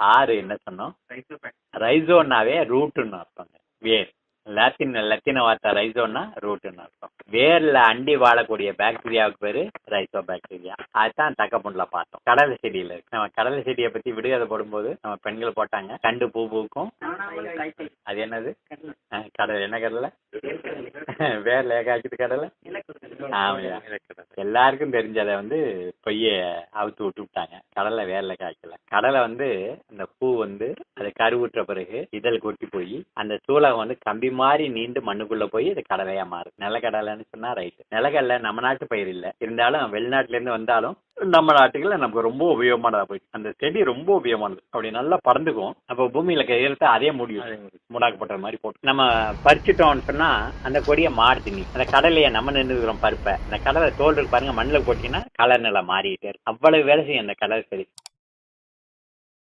ஆறு என்ன சொன்னோம்? ரைசோன்னாவே ரூட்டுன்னு அர்த்தங்க. வேர். லத்தீன வார்த்தை ரைசோன்னா ரூட்டுன்னு அர்த்தம். வேர்ல அண்டி வாழக்கூடிய பாக்டீரியாவுக்கு பேரு ரைசோ பாக்டீரியா. அதுதான் தக்கப்புண்ல பார்த்தோம். கடலை செடியில இருக்கு. நம்ம கடலை செடியை பத்தி விடுகதை போடும்போது நம்ம பெண்கள் போட்டாங்க, கண்டு பூ பூக்கும். அது என்னது? கடலை. என்ன கடலை? வேர்ல காய்ச்சிட்டு கடலை. ஆமையா, எல்லாருக்கும் தெரிஞ்சதை பொய்ய அவுத்து விட்டாங்க. கடலை வேர்ல காய்க்கல. கடலை அந்த பூ அது கருவுற்ற பிறகு இதழ் கொட்டி போய் அந்த சூளகம் கம்பி மாதிரி நீண்டு மண்ணுக்குள்ள போய் அது கடலையா மாறும். நிலக்கடலைன்னு சொன்னா ரைட்டு. நிலக்கடலை நம்ம நாட்டு பயிர் இல்லை, இருந்தாலும் வெளிநாட்டுல இருந்து வந்தாலும் நம்ம நாட்டுக்குள்ள நமக்கு ரொம்ப உபயோகமானதா போயிடுச்சு. அந்த செடி ரொம்ப உபயோகமானது. அப்படி நல்லா பறந்துக்கும். அப்போ பூமியில கையெழுத்து அதே முடியும், மூடாக்கப்பட்ட மாதிரி போட்டு நம்ம பறிச்சுட்டோம்னு சொன்னா அந்த கொடியை மாறு தின்னி. அந்த கடலையை நம்ம நின்றுக்கிறோம் பருப்பை. அந்த கடலை தோல் இருக்கு பாருங்க, மண்ணில் போட்டீங்கன்னா கலர் நிலை மாறிட்டே இருக்கு. அவ்வளவு வேலை செய்யும் அந்த கடலை செடி.